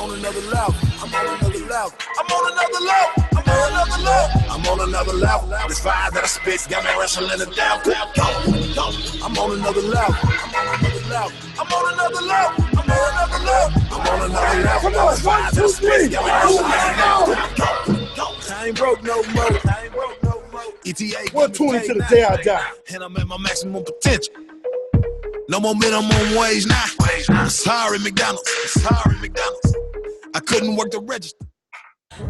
on another level. I'm on another level. I'm on another level. I'm on another level. I'm on another level. This fire that I spit got me wrestling the devil. I'm on another level. I'm on another level. I'm on another level. I'm on another level. I'm on another level. Come on, 1, 2, 3. I ain't broke no more. I ain't broke no more. ETA. 120 to the day I die. And I'm at my maximum potential. No more minimum wage now. Sorry, McDonald's. Sorry, McDonald's. I couldn't work the register.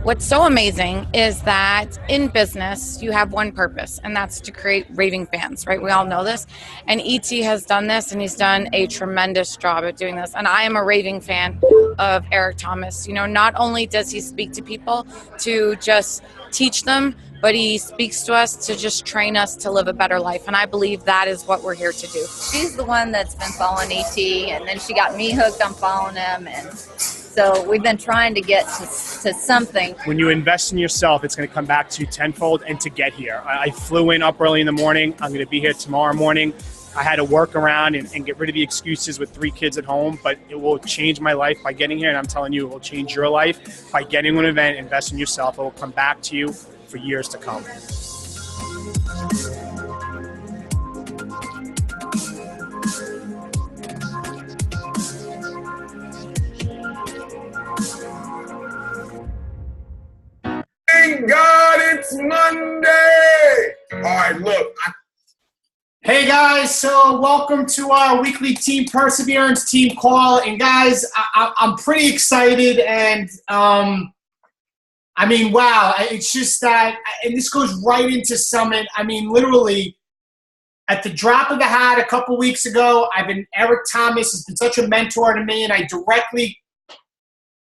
What's so amazing is that in business, you have one purpose, and that's to create raving fans, right? We all know this. And E.T. has done this, and he's done a tremendous job at doing this. And I am a raving fan of Eric Thomas. You know, not only does he speak to people to just teach them, but he speaks to us to just train us to live a better life. And I believe that is what we're here to do. She's the one that's been following E.T., and then she got me hooked on following him. And so we've been trying to get to something. When you invest in yourself, it's going to come back to you tenfold. And to get here, I flew in up early in the morning. I'm going to be here tomorrow morning. I had to work around and get rid of the excuses with 3 kids at home, but it will change my life by getting here. And I'm telling you, it will change your life by getting to an event, invest in yourself. It will come back to you for years to come. Thank God it's Monday. All right, look. Hey guys, so welcome to our weekly Team Perseverance team call. And guys, I'm pretty excited, and I mean, wow, it's just that, and this goes right into Summit. I mean, literally, at the drop of the hat a couple weeks ago, Eric Thomas has been such a mentor to me, and I directly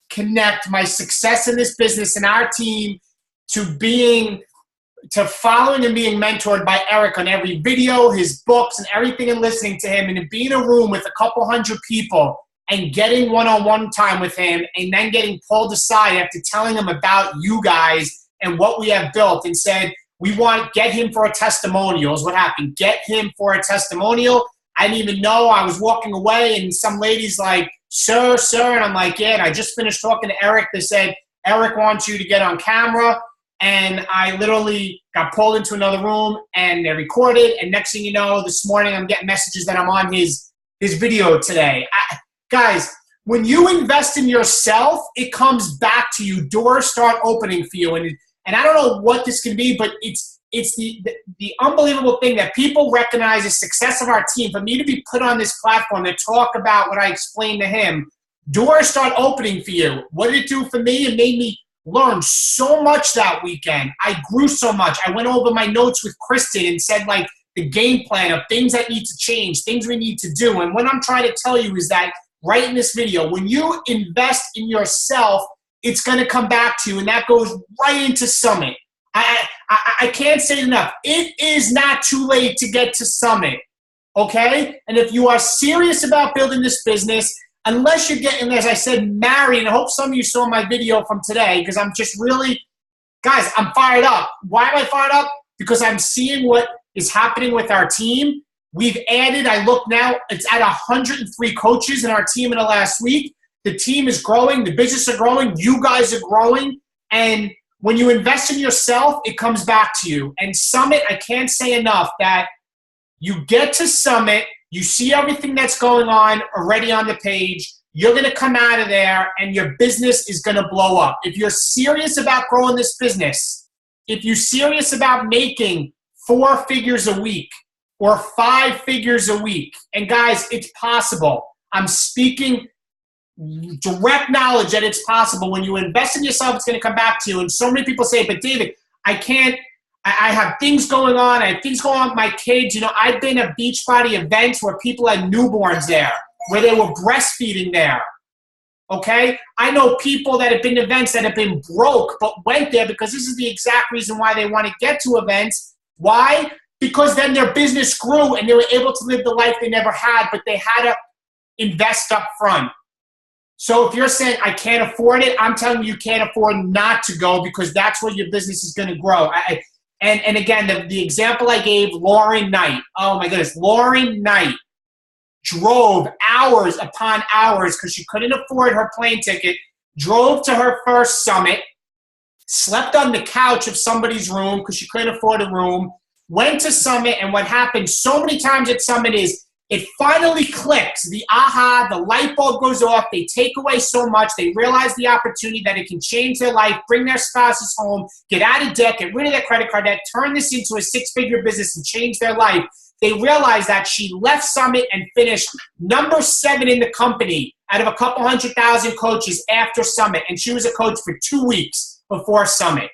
connect my success in this business and our team to following and being mentored by Eric on every video, his books, and everything, and listening to him, and to be in a room with a couple hundred people and getting one-on-one time with him, and then getting pulled aside after telling him about you guys and what we have built, and said, we want to get him for a testimonial is what happened. Get him for a testimonial. I didn't even know. I was walking away, and some lady's like, sir, and I'm like, yeah, and I just finished talking to Eric. They said, Eric wants you to get on camera. And I literally got pulled into another room, and they recorded. And next thing you know, this morning I'm getting messages that I'm on his video today. Guys, when you invest in yourself, it comes back to you. Doors start opening for you. And I don't know what this can be, but it's the unbelievable thing that people recognize the success of our team. For me to be put on this platform to talk about what I explained to him, doors start opening for you. What did it do for me? It made me learn so much that weekend. I grew so much. I went over my notes with Kristen and said, like, the game plan of things that need to change, things we need to do. And what I'm trying to tell you is that right in this video, when you invest in yourself, it's going to come back to you, and that goes right into Summit. I can't say it enough. It is not too late to get to Summit, okay? And if you are serious about building this business, unless you're getting, as I said, married, and I hope some of you saw my video from today, because I'm just really, guys, I'm fired up. Why am I fired up? Because I'm seeing what is happening with our team. We've added, I look now, it's at 103 coaches in our team in the last week. The team is growing. The business are growing. You guys are growing. And when you invest in yourself, it comes back to you. And Summit, I can't say enough that you get to Summit, you see everything that's going on already on the page. You're going to come out of there, and your business is going to blow up. If you're serious about growing this business, if you're serious about making 4 figures a week or 5 figures a week, and guys, it's possible. I'm speaking direct knowledge that it's possible. When you invest in yourself, it's going to come back to you. And so many people say, but David, I can't. I have things going on. I have things going on with my kids. You know, I've been at Beachbody events where people had newborns there, where they were breastfeeding there. Okay? I know people that have been to events that have been broke but went there because this is the exact reason why they want to get to events. Why? Because then their business grew and they were able to live the life they never had, but they had to invest up front. So if you're saying, I can't afford it, I'm telling you, you can't afford not to go, because that's where your business is going to grow. And again, the example I gave, Lauren Knight. Oh my goodness, Lauren Knight drove hours upon hours because she couldn't afford her plane ticket drove to her first summit, slept on the couch of somebody's room because she couldn't afford a room, went to summit, and what happened so many times at summit is it finally clicks. The aha, the light bulb goes off. They take away so much. They realize the opportunity that it can change their life, bring their spouses home, get out of debt, get rid of their credit card debt, turn this into a six-figure business and change their life. They realized that she left Summit and finished number 7 in the company out of a couple 100,000 coaches after Summit. And she was a coach for 2 weeks before Summit.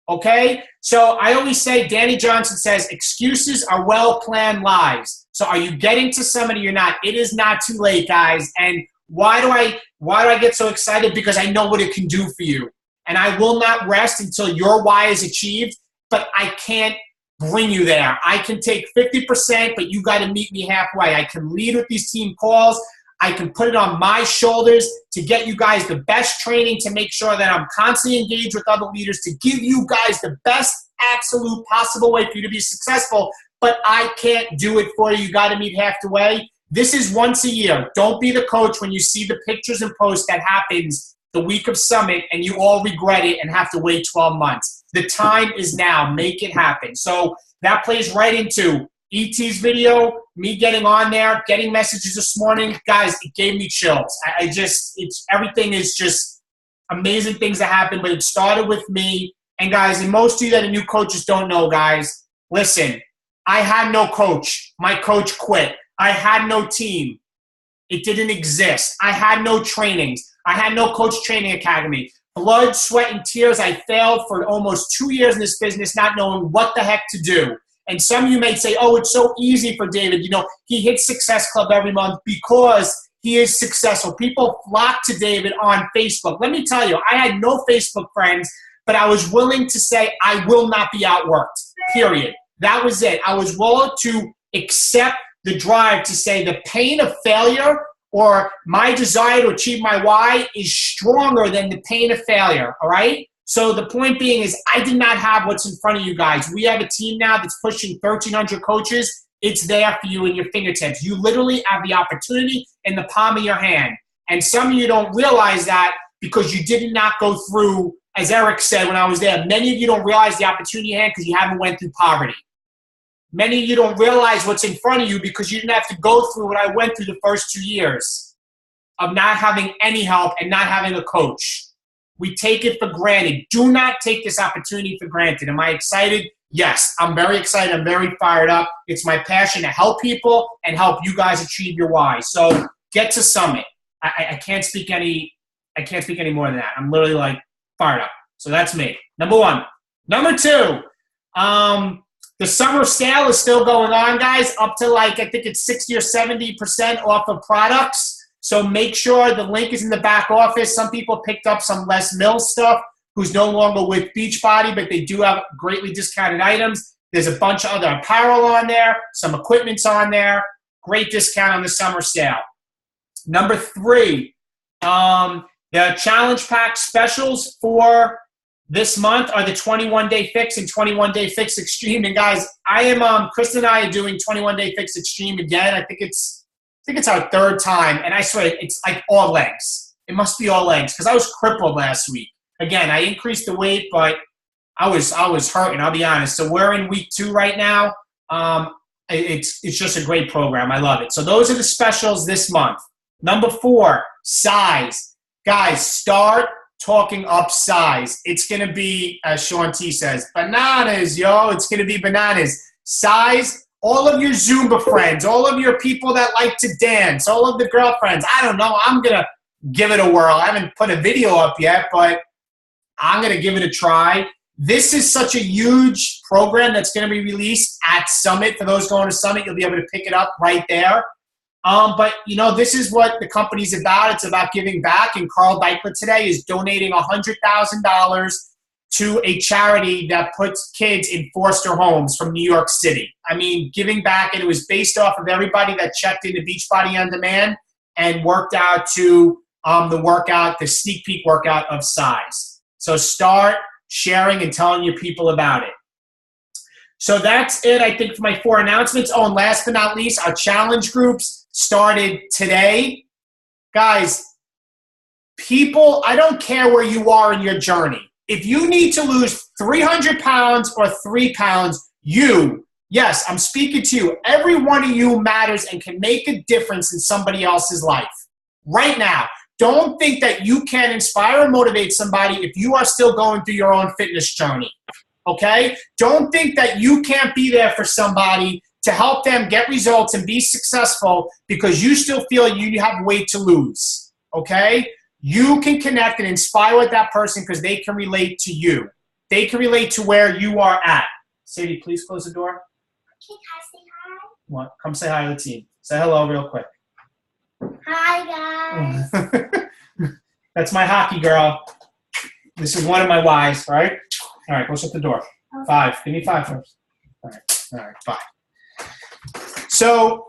Okay? So I always say, Danny Johnson says, excuses are well-planned lies. So are you getting to Summit or you're not? It is not too late, guys. And why do I get so excited? Because I know what it can do for you. And I will not rest until your why is achieved, but I can't bring you there. I can take 50%, but you got to meet me halfway. I can lead with these team calls. I can put it on my shoulders to get you guys the best training, to make sure that I'm constantly engaged with other leaders, to give you guys the best absolute possible way for you to be successful. But I can't do it for you. You got to meet halfway. This is once a year. Don't be the coach when you see the pictures and posts that happens the week of Summit and you all regret it and have to wait 12 months. The time is now. Make it happen. So that plays right into ET's video, me getting on there, getting messages this morning. Guys, it gave me chills. Everything is just amazing things that happen, but it started with me. And guys, and most of you that are new coaches don't know, guys, listen, I had no coach. My coach quit. I had no team. It didn't exist. I had no trainings. I had no coach training academy. Blood, sweat, and tears. I failed for almost 2 years in this business, not knowing what the heck to do. And some of you may say, oh, it's so easy for David. You know, he hits Success Club every month because he is successful. People flock to David on Facebook. Let me tell you, I had no Facebook friends, but I was willing to say I will not be outworked, period. That was it. I was willing to accept the drive to say the pain of failure or my desire to achieve my why is stronger than the pain of failure, all right? So the point being is I did not have what's in front of you guys. We have a team now that's pushing 1,300 coaches. It's there for you in your fingertips. You literally have the opportunity in the palm of your hand. And some of you don't realize that because you did not go through, as Eric said when I was there, many of you don't realize the opportunity you had because you haven't went through poverty. Many of you don't realize what's in front of you because you didn't have to go through what I went through the first 2 years of not having any help and not having a coach. We take it for granted. Do not take this opportunity for granted. Am I excited? Yes, I'm very excited. I'm very fired up. It's my passion to help people and help you guys achieve your why. So get to Summit. I can't speak any more than that. I'm literally like fired up. So that's me. Number 1. Number 2, the summer sale is still going on, guys, up to like, I think it's 60 or 70% off of products. So make sure the link is in the back office. Some people picked up some Les Mills stuff who's no longer with Beachbody, but they do have greatly discounted items. There's a bunch of other apparel on there. Some equipment's on there. Great discount on the summer sale. Number 3, the challenge pack specials for this month are the 21-day fix and 21-day fix extreme. And guys, Kristen and I are doing 21-day fix extreme again. I think it's our 3rd time. And I swear it's like all legs. It must be all legs because I was crippled last week. Again, I increased the weight, but I was hurting, I'll be honest. So we're in week 2 right now. It's just a great program. I love it. So those are the specials this month. Number 4, size. Guys, start talking up size. It's going to be, as Sean T says, bananas, yo. It's going to be bananas. Size, all of your Zumba friends, all of your people that like to dance, all of the girlfriends. I don't know. I'm going to give it a whirl. I haven't put a video up yet, but I'm going to give it a try. This is such a huge program that's going to be released at Summit. For those going to Summit, you'll be able to pick it up right there. But, you know, this is what the company's about. It's about giving back. And Carl Deichler today is donating $100,000 to a charity that puts kids in foster homes from New York City. I mean, giving back. And it was based off of everybody that checked into Beachbody On Demand and worked out to the sneak peek workout of size. So start sharing and telling your people about it. So that's it, I think, for my 4 announcements. Oh, and last but not least, our challenge groups started today. Guys, people, I don't care where you are in your journey. If you need to lose 300 pounds or 3 pounds, yes, I'm speaking to you. Every one of you matters and can make a difference in somebody else's life right now. Don't think that you can inspire or motivate somebody if you are still going through your own fitness journey, okay? Don't think that you can't be there for somebody to help them get results and be successful because you still feel you have weight to lose, okay? You can connect and inspire with that person because they can relate to you. They can relate to where you are at. Sadie, please close the door. Can I say hi? What? Come say hi to the team. Say hello real quick. Hi, guys. That's my hockey girl. This is one of my wives, right? All right, go shut the door. 5. Give me 5 first. All right, 5. So,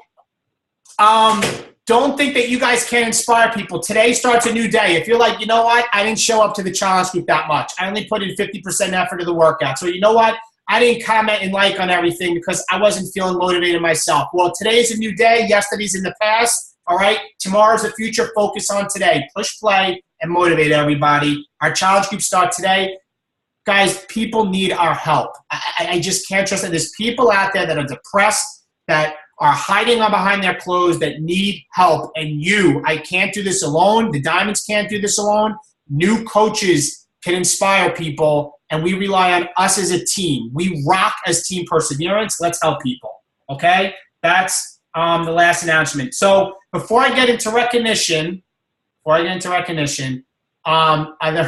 don't think that you guys can't inspire people. Today starts a new day. If you're like, you know what? I didn't show up to the challenge group that much. I only put in 50% effort to the workout. So you know what? I didn't comment and like on everything because I wasn't feeling motivated myself. Well, today's a new day. Yesterday's in the past. All right? Tomorrow's the future. Focus on today. Push play and motivate everybody. Our challenge group start today. Guys, people need our help. I just can't trust that there's people out there that are depressed, that are hiding behind their clothes, that need help. And I can't do this alone. The Diamonds can't do this alone. New coaches can inspire people, and we rely on us as a team. We rock as Team Perseverance. Let's help people, okay? That's the last announcement. So before I get into recognition, are there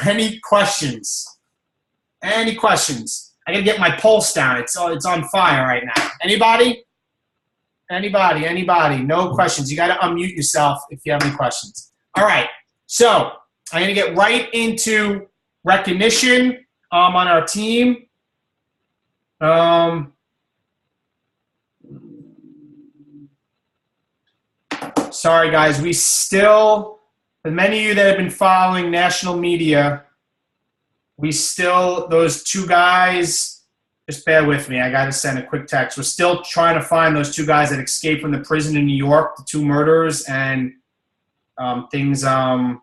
any questions? Any questions? I gotta get my pulse down. It's on fire right now. Anybody? Anybody? No questions. You gotta unmute yourself if you have any questions. All right. So I'm gonna get right into recognition on our team. Sorry guys, we still, for many of you that have been following national media, those 2 guys, just bear with me. I got to send a quick text. We're still trying to find those 2 guys that escaped from the prison in New York, the 2 murderers, and things are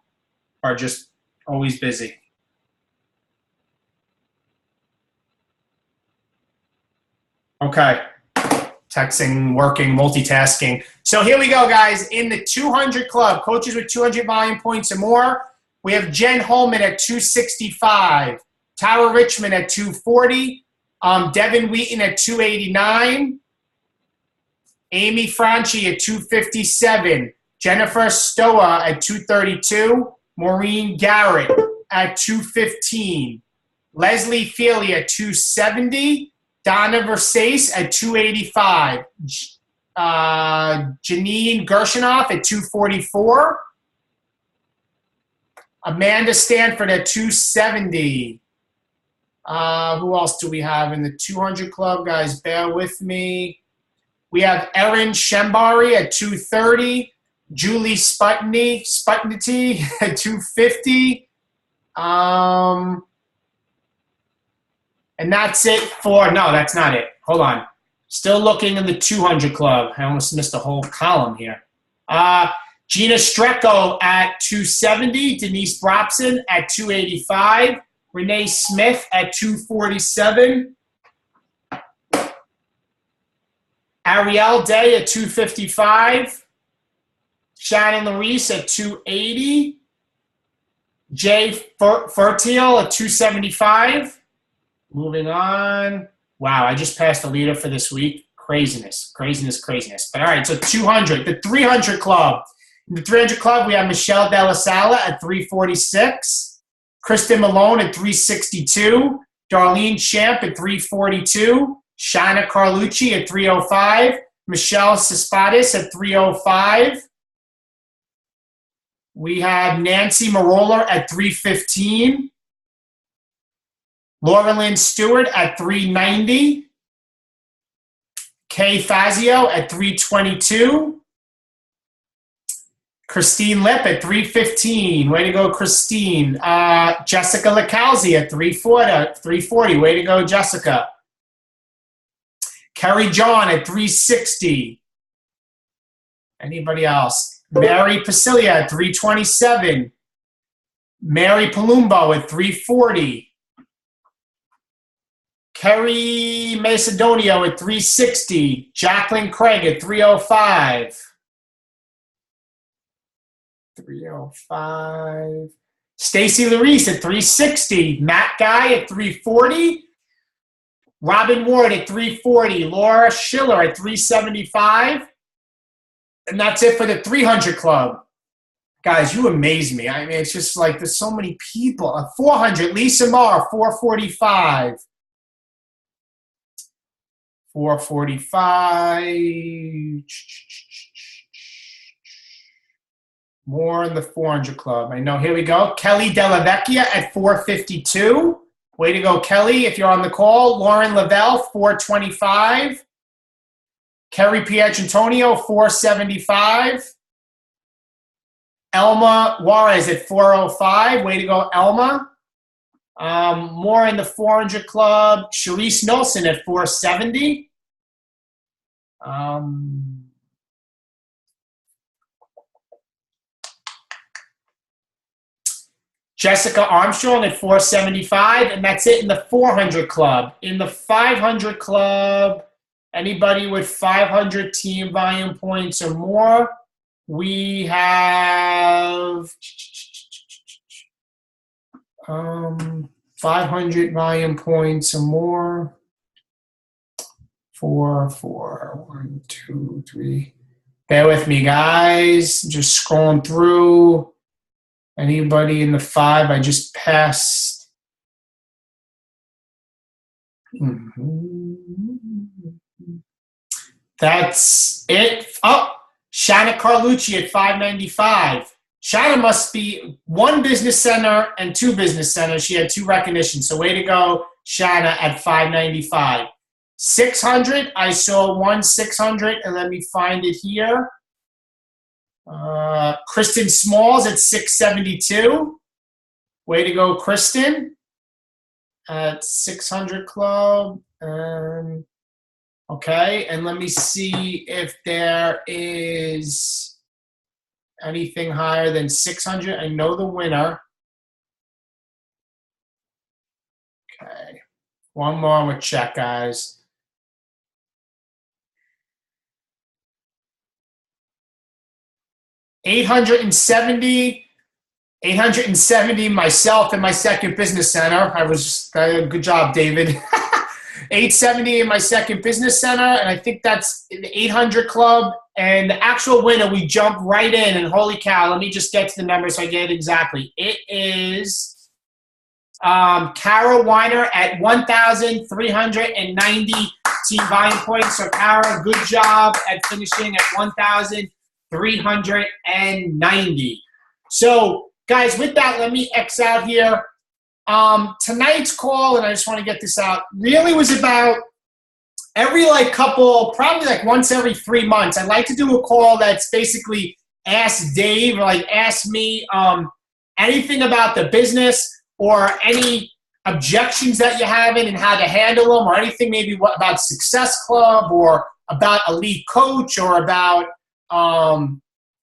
just always busy. Okay. Texting, working, multitasking. So here we go, guys. In the 200 club, coaches with 200 volume points or more, we have Jen Holman at 265, Tara Richmond at 240, Devin Wheaton at 289, Amy Franchi at 257, Jennifer Stoa at 232, Maureen Garrett at 215, Leslie Feely at 270, Donna Versace at 285, Janine Gershinoff at 244, Amanda Stanford at 270. Who else do we have in the 200 club? Guys, bear with me. We have Erin Shembari at 230, Julie Sputney at 250. And that's it for, no, that's not it. Hold on. Still looking in the 200 club. I almost missed a whole column here. Gina Strecco at 270, Denise Brobson at 285, Renee Smith at 247, Ariel Day at 255, Shannon Larice at 280, Jay Fertiel at 275. Moving on. Wow, I just passed the leader for this week. Craziness. But all right, so 200. The 300 club. In the 300 club, we have Michelle Della Sala at 346, Kristen Malone at 362, Darlene Champ at 342, Shana Carlucci at 305, Michelle Cespadis at 305. We have Nancy Maroller at 315. Laura Lynn Stewart at 390. Kay Fazio at 322. Christine Lip at 315. Way to go, Christine. Jessica Licalzi at 340. Way to go, Jessica. Kerry John at 360. Anybody else? Mary Pasilia at 327. Mary Palumbo at 340. Kerry Macedonio at 360. Jacqueline Craig at 305. 305. Stacy Larice at 360. Matt Guy at 340. Robin Ward at 340. Laura Schiller at 375. And that's it for the 300 Club. Guys, you amaze me. I mean, it's just like there's so many people. 400. Lisa Marr, 445. 445. More in the 400 Club. I know. Here we go. Kelly Della Vecchia at 452. Way to go, Kelly, if you're on the call. Lauren Lavelle, 425. Kerry Pietrantonio, 475. Elma Juarez at 405. Way to go, Elma. More in the 400 Club. Sharice Nelson at 470. Jessica Armstrong at 475. And that's it in the 400 Club. In the 500 Club, anybody with 500 team volume points or more, we have 500 volume points or more. 4, 1, 2, 3. Bear with me, guys. Just scrolling through. Anybody in the 5 I just passed? That's it. Oh, Shanna Carlucci at 595. Shanna must be 1 business center and 2 business centers. She had 2 recognitions. So way to go, Shanna at 595. 600, I saw 1 600, and let me find it here. Kristen Smalls at 672. Way to go, Kristen. At 600 Club. Okay, and let me see if there is anything higher than 600. I know the winner. Okay, one more with check, guys. $870, myself in my second business center. Good job, David. 870 in my second business center, and I think that's in the 800 Club. And the actual winner, we jump right in, and holy cow, let me just get to the numbers so I get it exactly. It is Kara Weiner at 1,390 team volume points. So Kara, good job at finishing at 1,390. So guys, with that, let me X out here. Tonight's call, and I just want to get this out, really was about every couple, probably once every 3 months. I'd like to do a call that's basically ask Dave, or ask me anything about the business or any objections that you have and how to handle them, or anything maybe about Success Club or about Elite Coach or about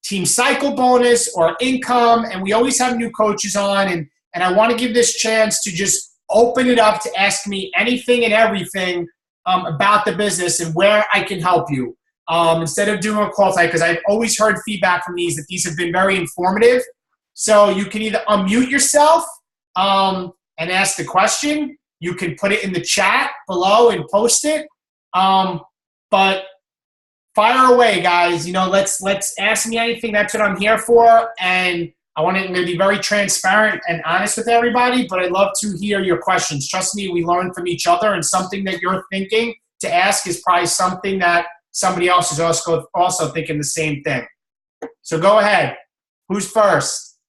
Team Cycle Bonus or income. And we always have new coaches on, and I want to give this chance to just open it up to ask me anything and everything about the business and where I can help you. Instead of doing a call tonight, because I've always heard feedback from these that these have been very informative. So you can either unmute yourself and ask the question. You can put it in the chat below and post it. But fire away, guys. Let's ask me anything. That's what I'm here for. And I'm going to be very transparent and honest with everybody, but I'd love to hear your questions. Trust me, we learn from each other, and something that you're thinking to ask is probably something that somebody else is also thinking the same thing. So go ahead. Who's first?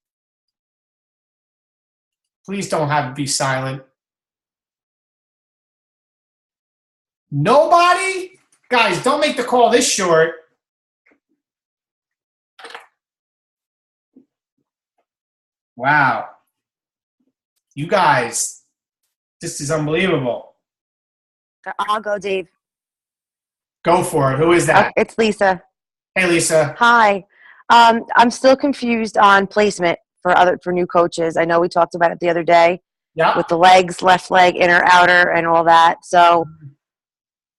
Please don't have it be silent. Nobody? Guys, don't make the call this short. Wow. You guys, this is unbelievable. I'll go, Dave. Go for it. Who is that? It's Lisa. Hey, Lisa. Hi. I'm still confused on placement for new coaches. I know we talked about it the other day Yeah. with the legs, left leg, inner, outer, and all that. So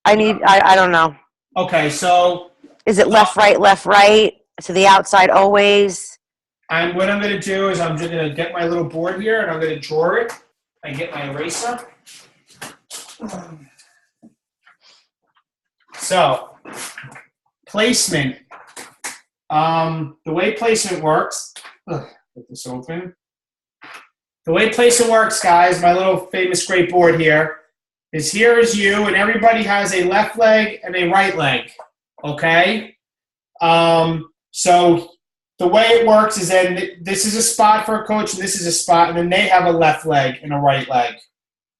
I don't know. Okay, so Is it left, right, to the outside always? And what I'm going to do is I'm just going to get my little board here and I'm going to draw it and get my eraser. So, placement. The way placement works, get this open. The way placement works, guys, my little famous great board here is you and everybody has a left leg and a right leg, okay? So the way it works is then this is a spot for a coach and this is a spot, and then they have a left leg and a right leg.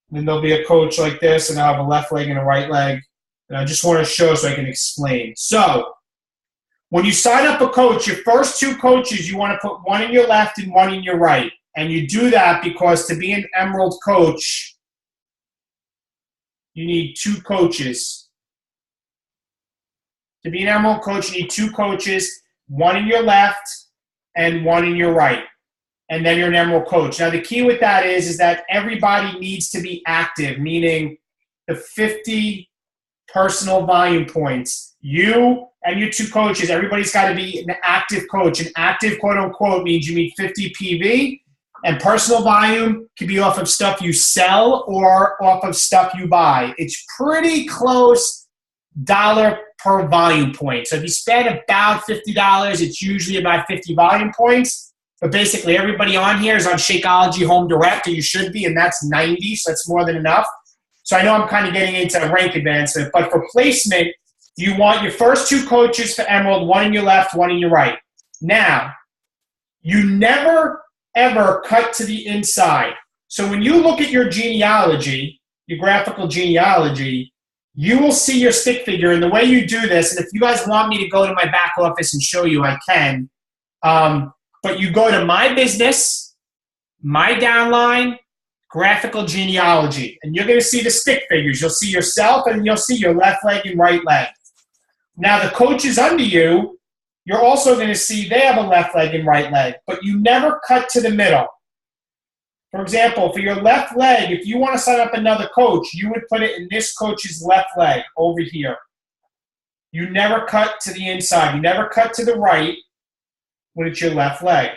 And then there'll be a coach like this and I'll have a left leg and a right leg. And I just want to show so I can explain. So when you sign up a coach, your first two coaches, you want to put one in your left and one in your right. And you do that because to be an Emerald coach, you need two coaches. To be an Emerald coach, you need two coaches, one in your left and one in your right. And then you're an Emerald coach. Now, the key with that is that everybody needs to be active, meaning the 50 personal volume points. You and your two coaches, everybody's got to be an active coach. An active, quote unquote, means you need 50 PV. And personal volume can be off of stuff you sell or off of stuff you buy. It's pretty close dollar per volume point. So if you spend about $50, it's usually about 50 volume points. But basically everybody on here is on Shakeology Home Direct, or you should be, and that's 90, so that's more than enough. So I know I'm kind of getting into rank advancement, but for placement, you want your first two coaches for Emerald, one in your left, one in your right. Now, you never, ever cut to the inside. So when you look at your genealogy, your graphical genealogy, you will see your stick figure. And the way you do this, and if you guys want me to go to my back office and show you, I can. But you go to My Business, My Downline, Graphical Genealogy. And you're going to see the stick figures. You'll see yourself and you'll see your left leg and right leg. Now the coaches under you, you're also going to see they have a left leg and right leg. But you never cut to the middle. For example, for your left leg, if you want to sign up another coach, you would put it in this coach's left leg over here. You never cut to the inside. You never cut to the right when it's your left leg.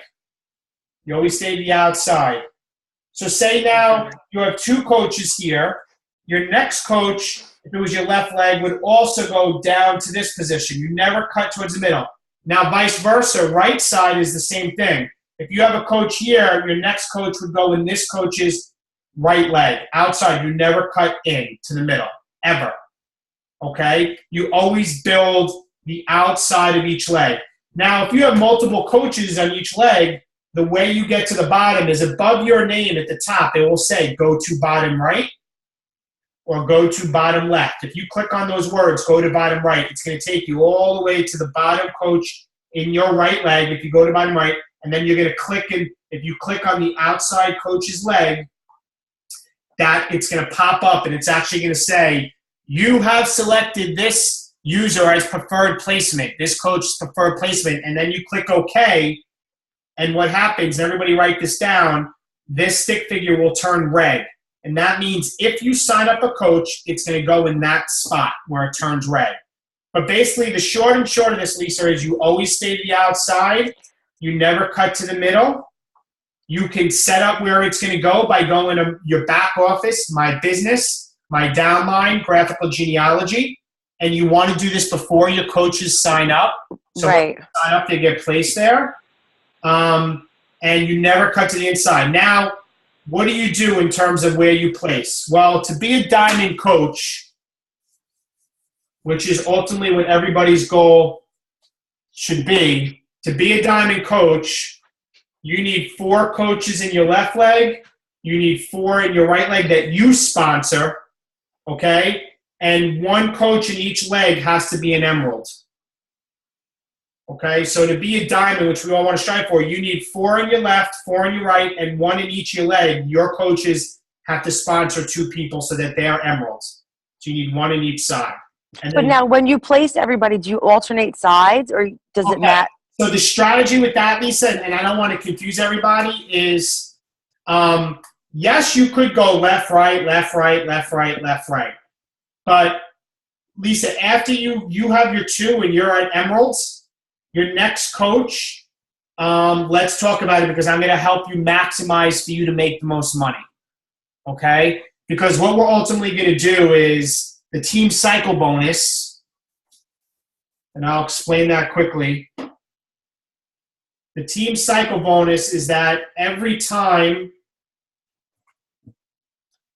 You always stay to the outside. So say now you have two coaches here. Your next coach, if it was your left leg, would also go down to this position. You never cut towards the middle. Now vice versa, right side is the same thing. If you have a coach here, your next coach would go in this coach's right leg. Outside, you never cut in to the middle, ever. Okay? You always build the outside of each leg. Now, if you have multiple coaches on each leg, the way you get to the bottom is above your name at the top. It will say, go to bottom right or go to bottom left. If you click on those words, go to bottom right, it's going to take you all the way to the bottom coach in your right leg if you go to bottom right. And then you're going to click, and if you click on the outside coach's leg, that it's going to pop up and it's actually going to say, you have selected this user as preferred placement, this coach's preferred placement, and then you click OK, and what happens, and everybody write this down, this stick figure will turn red. And that means if you sign up a coach, it's going to go in that spot where it turns red. But basically, the short and short of this, Lisa, is you always stay to the outside. You never cut to the middle. You can set up where it's going to go by going to your back office, My Business, My Downline, Graphical Genealogy. And you want to do this before your coaches sign up. So Right. when you sign up, they get placed there. And you never cut to the inside. Now, what do you do in terms of where you place? Well, to be a diamond coach, which is ultimately what everybody's goal should be, to be a diamond coach, you need 4 coaches in your left leg. You need 4 in your right leg that you sponsor, okay? And 1 coach in each leg has to be an Emerald. Okay, so to be a diamond, which we all want to strive for, you need 4 in your left, 4 in your right, and 1 in each your leg. Your coaches have to sponsor 2 people so that they are Emeralds. So you need 1 in each side. And But then, now, when you place everybody, do you alternate sides, or does it not? So the strategy with that, Lisa, and I don't want to confuse everybody, is yes, you could go left, right, left, right, left, right, left, right. But Lisa, after you have your 2 and you're at Emeralds, your next coach, let's talk about it because I'm going to help you maximize for you to make the most money. Okay? Because what we're ultimately going to do is the team cycle bonus, and I'll explain that quickly. The team cycle bonus is that every time,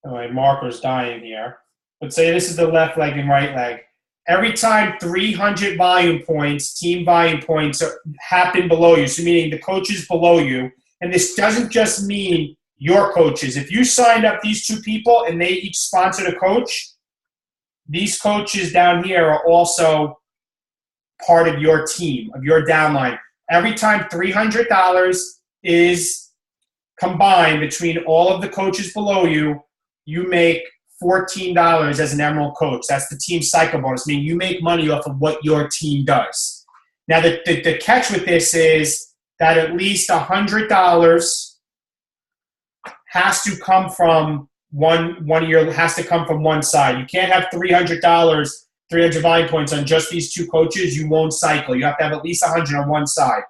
oh, my marker's dying here. Let's say this is the left leg and right leg. Every time 300 volume points, team volume points happen below you, so meaning the coaches below you, and this doesn't just mean your coaches. If you signed up these 2 people and they each sponsored a coach, these coaches down here are also part of your team, of your downline. Every time $300 is combined between all of the coaches below you, you make $14 as an Emerald coach. That's the team cycle bonus, meaning you make money off of what your team does. Now, the catch with this is that at least $100 has to come from has to come from one side. You can't have $300, 300 volume points on just these 2 coaches. You won't cycle. You have to have at least 100 on one side.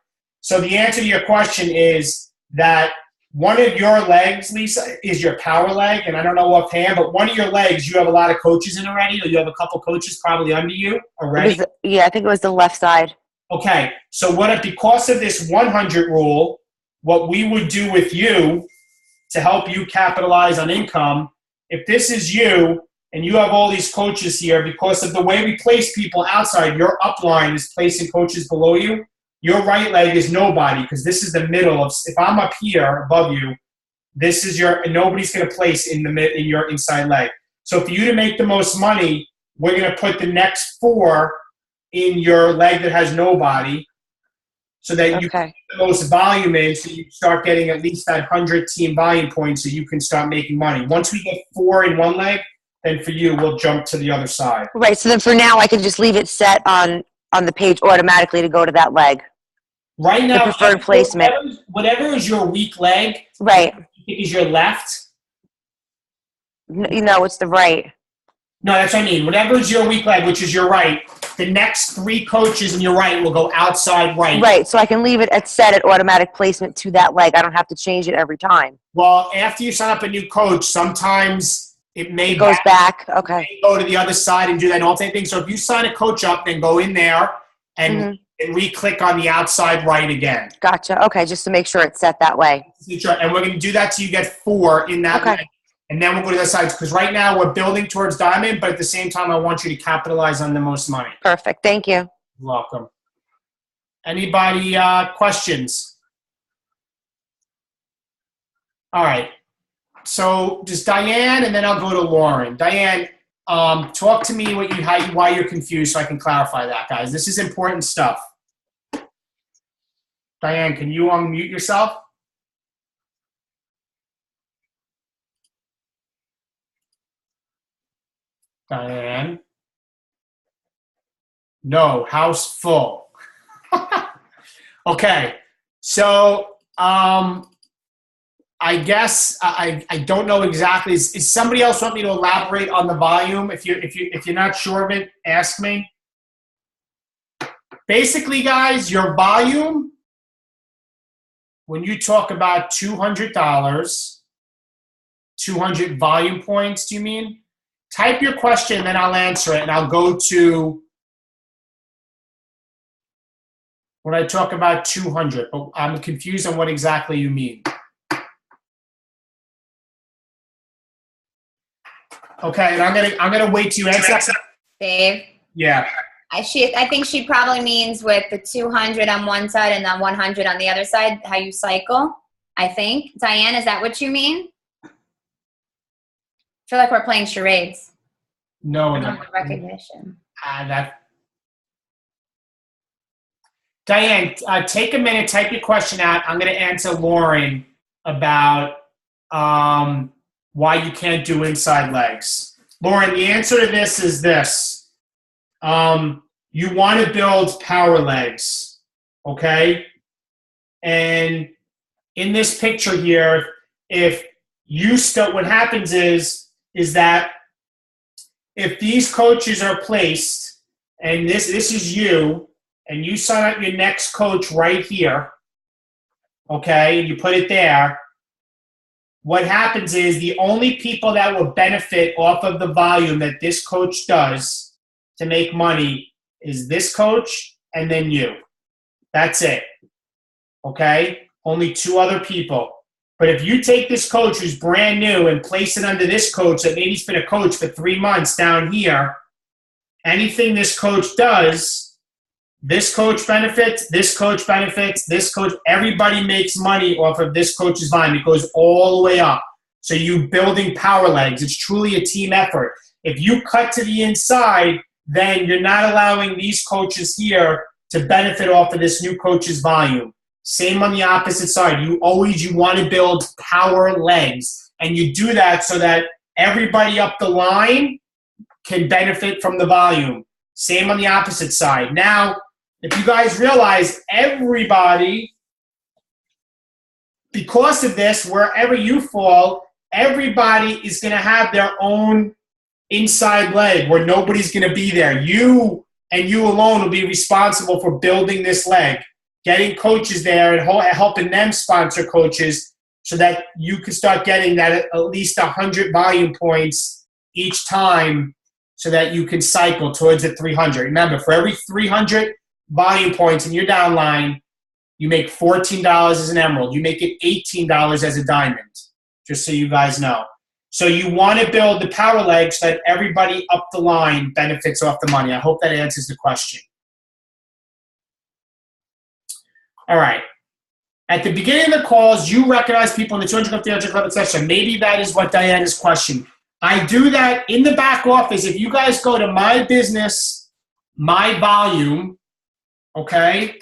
So the answer to your question is that one of your legs, Lisa, is your power leg, and I don't know offhand, but one of your legs, you have a lot of coaches in already, or you have a couple coaches probably under you already? I think it was the left side. Okay, so because of this 100 rule, what we would do with you to help you capitalize on income, if this is you and you have all these coaches here, because of the way we place people outside, your upline is placing coaches below you. Your right leg is nobody because this is the middle of. If I'm up here above you, this is nobody's going to place in your inside leg. So for you to make the most money, we're going to put the next 4 in your leg that has nobody, so that you get the most volume in, so you start getting at least that 100 team volume points, so you can start making money. Once we get 4 in one leg, then for you, we'll jump to the other side. Right. So then for now, I can just leave it set on the page automatically to go to that leg. Right now, the preferred placement. Whatever is your weak leg, right, is your left. No, it's the right. No, that's what I mean. Whatever is your weak leg, which is your right, the next 3 coaches in your right will go outside right. Right. So I can leave it set at automatic placement to that leg. I don't have to change it every time. Well, after you sign up a new coach, sometimes it goes back. Okay. It may go to the other side and do that alternate thing. So if you sign a coach up, then go in there and re-click on the outside right again. Gotcha. Okay, just to make sure it's set that way. And we're going to do that till you get 4 in that leg. And then we'll go to the sides, because right now we're building towards diamond, but at the same time, I want you to capitalize on the most money. Perfect. Thank you. You're welcome. Anybody questions? All right. So just Diane, and then I'll go to Lauren. Diane, talk to me why you're confused, so I can clarify that, guys. This is important stuff. Diane, can you unmute yourself? Diane? No, house full. Okay, so I guess I don't know exactly. Is somebody else want me to elaborate on the volume? If you're not sure of it, ask me. Basically, guys, your volume, when you talk about $200, 200 volume points, do you mean? Type your question, then I'll answer it, and I'll go to when I talk about 200, but I'm confused on what exactly you mean. Okay, and I'm gonna wait till you answer. Dave? Yeah. I think she probably means with the 200 on one side and then 100 on the other side, how you cycle, I think. Diane, is that what you mean? I feel like we're playing charades. No. Recognition. Diane, take a minute, type your question out. I'm going to answer Lauren about why you can't do inside legs. Lauren, the answer to this is this. You want to build power legs. okay? And in this picture here, if you still, what happens is that if these coaches are placed, and this is you, and you sign up your next coach right here, okay, and you put it there, what happens is the only people that will benefit off of the volume that this coach does to make money is this coach and then you. That's it, okay? Only 2 other people. But if you take this coach who's brand new and place it under this coach that maybe he's been a coach for 3 months down here, anything this coach does, this coach benefits, this coach benefits, this coach, everybody makes money off of this coach's volume. It goes all the way up. So you building power legs. It's truly a team effort. If you cut to the inside, then you're not allowing these coaches here to benefit off of this new coach's volume. Same on the opposite side. You want to build power legs. And you do that so that everybody up the line can benefit from the volume. Same on the opposite side. Now, if you guys realize everybody, because of this, wherever you fall, everybody is going to have their own inside leg where nobody's going to be there. You and you alone will be responsible for building this leg, getting coaches there and helping them sponsor coaches so that you can start getting that at least 100 volume points each time so that you can cycle towards the 300. Remember, for every 300 volume points in your downline, you make $14 as an emerald. You make it $18 as a diamond, just so you guys know. So you want to build the power leg so that everybody up the line benefits off the money. I hope that answers the question. All right. At the beginning of the calls, you recognize people in the 200 club, 300 club, etc. Maybe that is what Diana's question. I do that in the back office. If you guys go to my business, my volume, okay,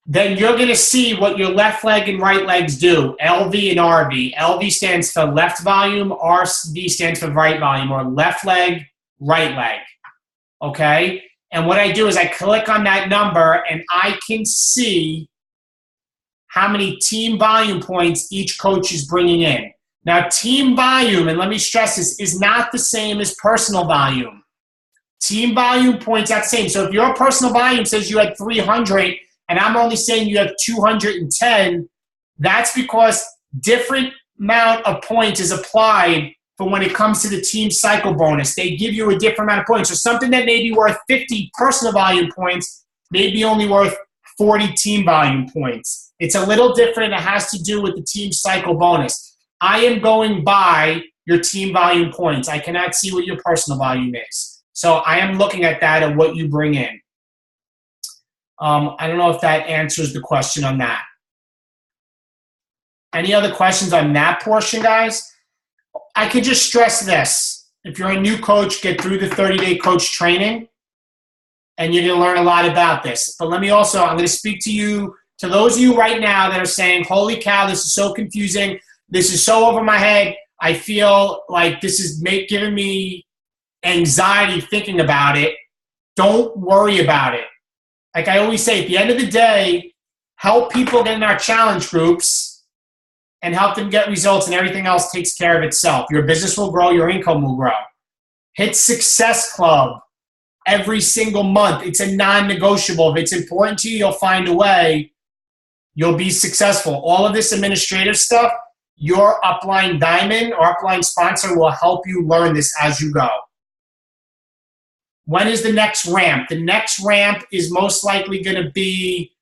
then you're going to see what your left leg and right legs do, LV and RV. LV stands for left volume, RV stands for right volume, or left leg, right leg, okay? And what I do is I click on that number and I can see how many team volume points each coach is bringing in. Now, team volume, and let me stress this, is not the same as personal volume. Team volume points are the same. So if your personal volume says you had 300 and I'm only saying you have 210, that's because different amount of points is applied for when it comes to the team cycle bonus. They give you a different amount of points. So something that may be worth 50 personal volume points may be only worth 40 team volume points. It's a little different. It has to do with the team cycle bonus. I am going by your team volume points. I cannot see what your personal volume is. So I am looking at that and what you bring in. I don't know if that answers the question on that. Any other questions on that portion, guys? I could just stress this. If you're a new coach, get through the 30-day coach training, and you're going to learn a lot about this. But let me also, I'm going to speak to you, to those of you right now that are saying, holy cow, this is so confusing. This is so over my head. I feel like this is giving me anxiety thinking about it. Don't worry about it. Like I always say, at the end of the day, help people get in our challenge groups and help them get results, and everything else takes care of itself. Your business will grow. Your income will grow. Hit Success Club every single month. It's a non-negotiable. If it's important to you, you'll find a way. You'll be successful. All of this administrative stuff, your upline diamond or upline sponsor will help you learn this as you go. When is the next ramp? The next ramp is most likely going to be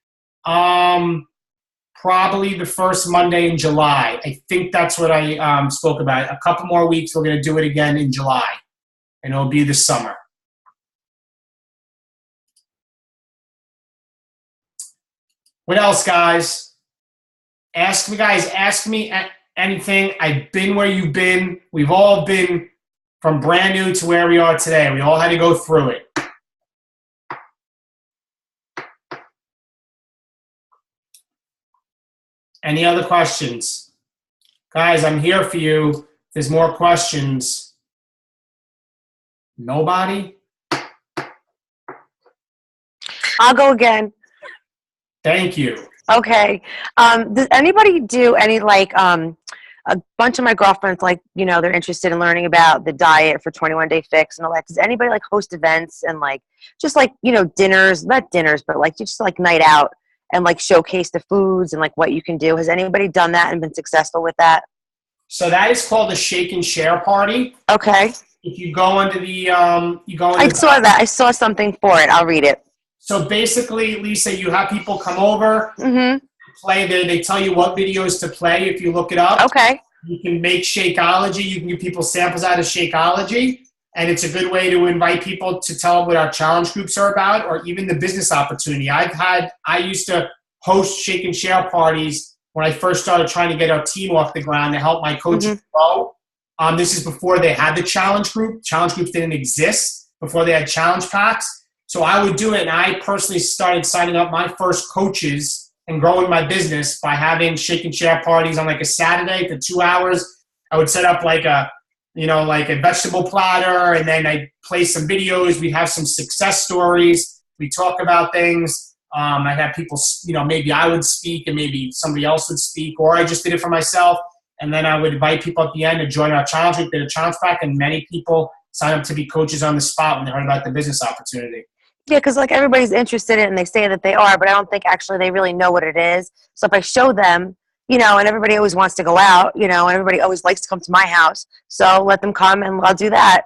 probably the first Monday in July. I think that's what I spoke about. A couple more weeks, we're going to do it again in July, and it'll be this summer. What else, guys? Ask me, guys. Ask me anything. I've been where you've been. We've all been from brand new to where we are today. We all had to go through it. Any other questions? Guys, I'm here for you. If there's more questions. Nobody? I'll go again. Thank you. Okay. Does anybody do any a bunch of my girlfriends they're interested in learning about the diet for 21 Day Fix and all that. Does anybody host events and just dinners, not dinners, but just night out and showcase the foods and what you can do? Has anybody done that and been successful with that? So that is called a shake and share party. Okay. If you go under the I saw that. I saw something for it. I'll read it. So basically, Lisa, you have people come over, play. They tell you what videos to play if you look it up. Okay. You can make Shakeology. You can give people samples out of Shakeology. And it's a good way to invite people to tell them what our challenge groups are about or even the business opportunity. I used to host shake and share parties when I first started trying to get our team off the ground to help my coaches grow. This is before they had the challenge group. Challenge groups didn't exist before they had challenge packs. So I would do it, and I personally started signing up my first coaches and growing my business by having shake and share parties on a Saturday for 2 hours. I would set up a vegetable platter, and then I'd play some videos. We'd have some success stories. We talk about things. I'd have people, maybe I would speak and maybe somebody else would speak, or I just did it for myself. And then I would invite people at the end to join our challenge group, did a challenge pack, and many people sign up to be coaches on the spot when they heard about the business opportunity. Yeah, because everybody's interested in it and they say that they are, but I don't think actually they really know what it is. So if I show them, and everybody always wants to go out, and everybody always likes to come to my house. So let them come and I'll do that.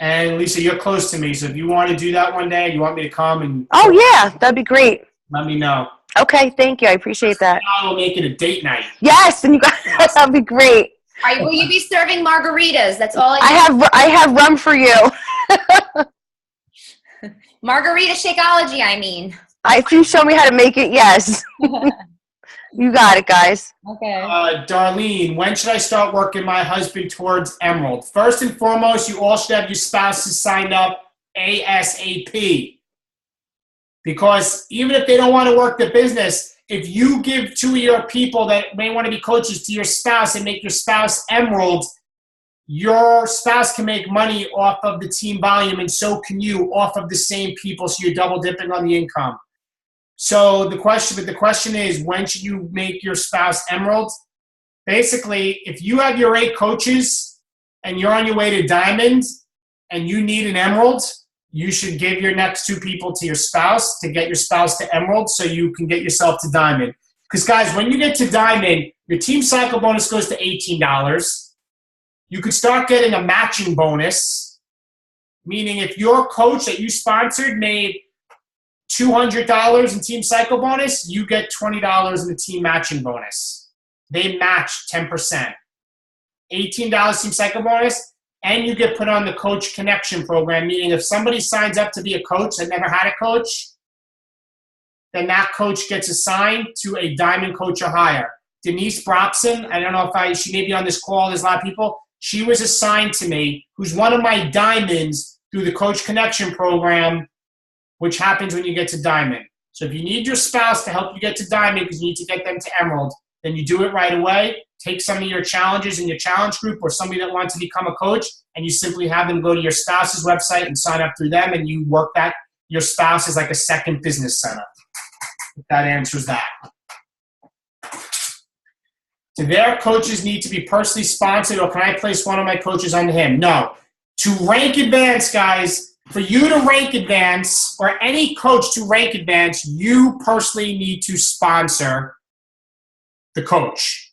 And Lisa, you're close to me. So if you want to do that one day, you want me to come and. Oh yeah, that'd be great. Let me know. Okay, thank you. I appreciate that. I will make it a date night. Yes, and you guys, that'd be great. Will you be serving margaritas? That's all I have rum for you. Margarita Shakeology, I mean. If you show me how to make it, yes. You got it, guys. Okay. Darlene, when should I start working my husband towards Emerald? First and foremost, you all should have your spouses signed up ASAP. Because even if they don't want to work the business, if you give 2 of your people that may want to be coaches to your spouse and make your spouse Emerald, your spouse can make money off of the team volume, and so can you off of the same people, so you're double dipping on the income. So the question is, when should you make your spouse Emerald? Basically, if you have your 8 coaches and you're on your way to Diamond and you need an Emerald, you should give your next 2 people to your spouse to get your spouse to Emerald so you can get yourself to Diamond. Because guys, when you get to Diamond, your team cycle bonus goes to $18. You could start getting a matching bonus, meaning if your coach that you sponsored made $200 in team cycle bonus, you get $20 in the team matching bonus. They match 10%. $18 team cycle bonus, and you get put on the coach connection program, meaning if somebody signs up to be a coach that never had a coach, then that coach gets assigned to a diamond coach or higher. Denise Brobson, I don't know if she may be on this call, there's a lot of people. She was assigned to me, who's one of my diamonds through the coach connection program, which happens when you get to diamond. So if you need your spouse to help you get to diamond because you need to get them to Emerald, then you do it right away. Take some of your challenges in your challenge group or somebody that wants to become a coach, and you simply have them go to your spouse's website and sign up through them, and you work that. Your spouse is like a second business center. If that answers that. Do their coaches need to be personally sponsored, or can I place one of my coaches under him? No. To rank advance, guys, for you to rank advance, or any coach to rank advance, you personally need to sponsor the coach.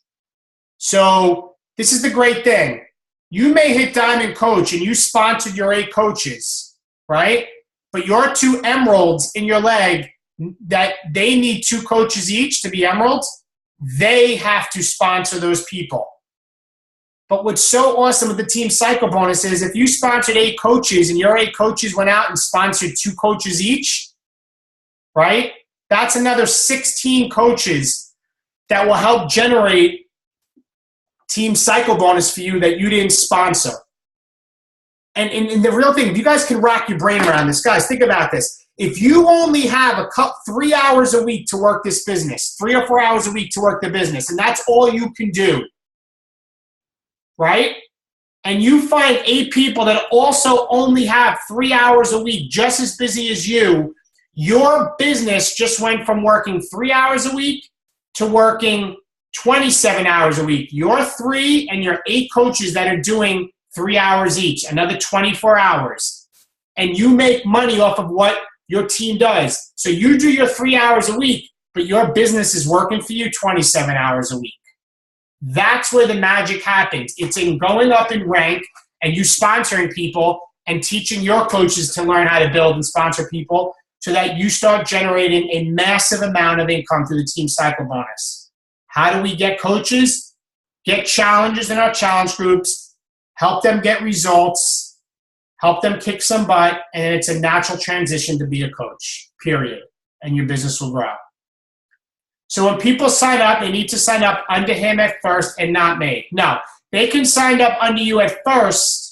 So this is the great thing. You may hit Diamond Coach and you sponsored your 8 coaches, right? But your 2 Emeralds in your leg, that they need 2 coaches each to be Emeralds, they have to sponsor those people. But what's so awesome with the team cycle bonus is if you sponsored 8 coaches and your 8 coaches went out and sponsored 2 coaches each, right? That's another 16 coaches that will help generate team cycle bonus for you that you didn't sponsor. And the real thing, if you guys can rack your brain around this, guys, think about this. If you only have 3 hours a week to work this business, 3 or 4 hours a week to work the business, and that's all you can do, right? And you find 8 people that also only have 3 hours a week, just as busy as you Your business just went from working 3 hours a week to working 27 hours a week. Your 3 and your 8 coaches that are doing 3 hours each, another 24 hours. And you make money off of what your team does. So you do your 3 hours a week, but your business is working for you 27 hours a week. That's where the magic happens. It's in going up in rank and you sponsoring people and teaching your coaches to learn how to build and sponsor people so that you start generating a massive amount of income through the team cycle bonus. How do we get coaches? Get challenges in our challenge groups, help them get results, help them kick some butt, and it's a natural transition to be a coach, period. And your business will grow. So when people sign up, they need to sign up under him at first and not me. No, they can sign up under you at first,